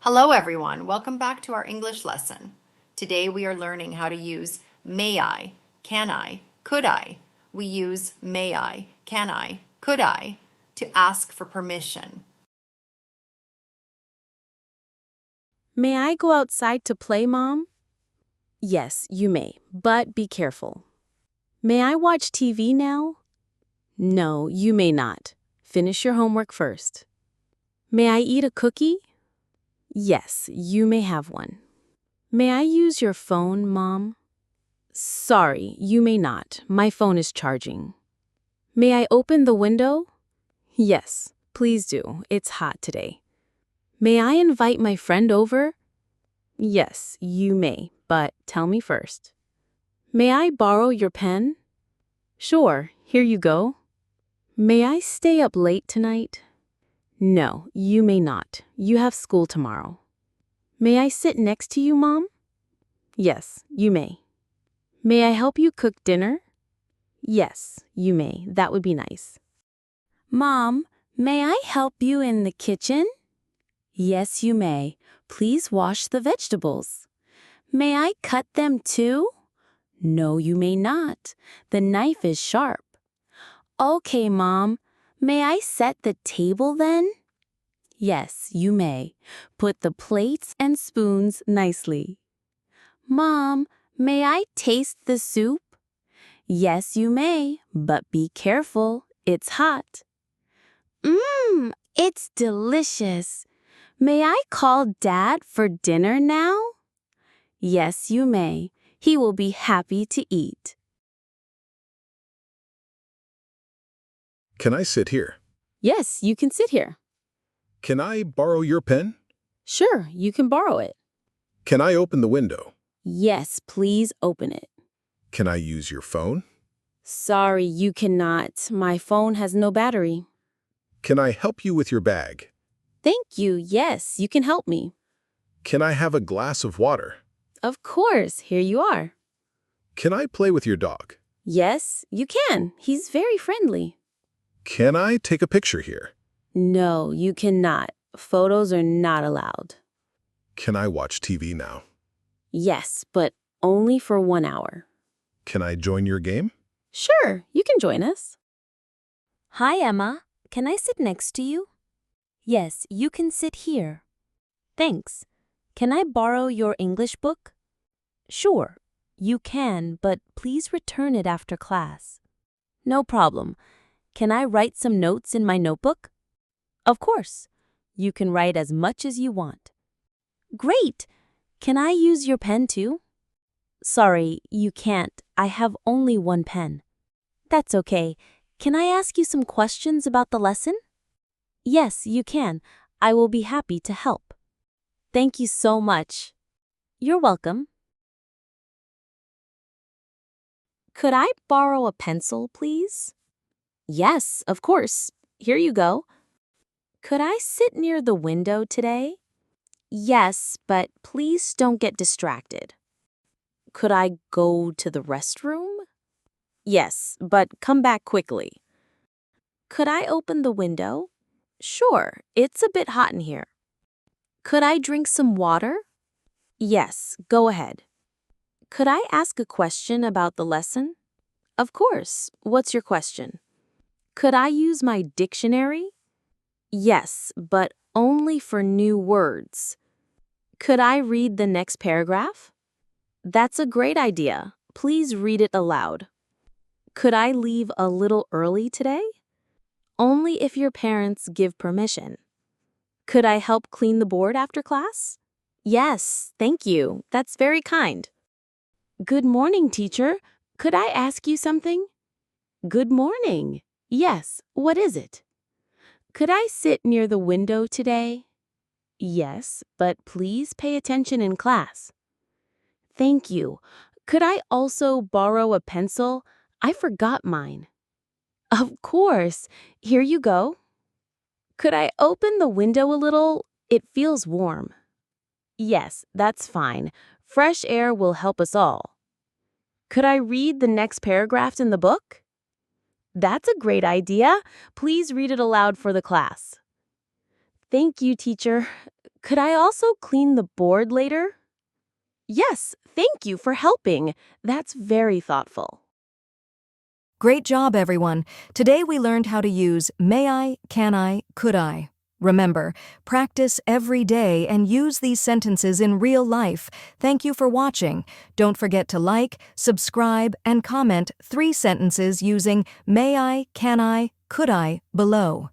Hello everyone, welcome back to our English lesson. Today we are learning how to use may I, can I, could I. We use may I, can I, could I to ask for permission. May I go outside to play, Mom? Yes, you may, but be careful. May I watch TV now? No, you may not. Finish your homework first. May I eat a cookie? Yes, you may have one. May I use your phone, Mom? Sorry, you may not. My phone is charging. May I open the window? Yes, please do. It's hot today. May I invite my friend over? Yes, you may, but tell me first. May I borrow your pen? Sure, here you go. May I stay up late tonight? No, you may not. You have school tomorrow. May I sit next to you, Mom? Yes, you may. May I help you cook dinner? Yes, you may. That would be nice. Mom, may I help you in the kitchen? Yes, you may. Please wash the vegetables. May I cut them too? No, you may not. The knife is sharp. Okay, Mom. May I set the table then? Yes, you may. Put the plates and spoons nicely. Mom, may I taste the soup? Yes, you may, but be careful. It's hot. It's delicious. May I call Dad for dinner now? Yes, you may. He will be happy to eat. Can I sit here? Yes, you can sit here. Can I borrow your pen? Sure, you can borrow it. Can I open the window? Yes, please open it. Can I use your phone? Sorry, you cannot. My phone has no battery. Can I help you with your bag? Thank you. Yes, you can help me. Can I have a glass of water? Of course, here you are. Can I play with your dog? Yes, you can. He's very friendly. Can I take a picture here? No, you cannot. Photos are not allowed. Can I watch TV now? Yes, but only for 1 hour. Can I join your game? Sure, you can join us. Hi, Emma. Can I sit next to you? Yes, you can sit here. Thanks. Can I borrow your English book? Sure, you can, but please return it after class. No problem. Can I write some notes in my notebook? Of course. You can write as much as you want. Great! Can I use your pen too? Sorry, you can't. I have only one pen. That's okay. Can I ask you some questions about the lesson? Yes, you can. I will be happy to help. Thank you so much. You're welcome. Could I borrow a pencil, please? Yes, of course. Here you go. Could I sit near the window today? Yes, but please don't get distracted. Could I go to the restroom? Yes, but come back quickly. Could I open the window? Sure, it's a bit hot in here. Could I drink some water? Yes, go ahead. Could I ask a question about the lesson? Of course. What's your question? Could I use my dictionary? Yes, but only for new words. Could I read the next paragraph? That's a great idea. Please read it aloud. Could I leave a little early today? Only if your parents give permission. Could I help clean the board after class? Yes, thank you. That's very kind. Good morning, teacher. Could I ask you something? Good morning. Yes, what is it? Could I sit near the window today? Yes, but please pay attention in class. Thank you. Could I also borrow a pencil? I forgot mine. Of course. Here you go. Could I open the window a little? It feels warm. Yes, that's fine. Fresh air will help us all. Could I read the next paragraph in the book? That's a great idea. Please read it aloud for the class. Thank you, teacher. Could I also clean the board later? Yes, thank you for helping. That's very thoughtful. Great job, everyone. Today we learned how to use may I, can I, could I. Remember, practice every day and use these sentences in real life. Thank you for watching. Don't forget to like, subscribe, and comment 3 sentences using may I, can I, could I below.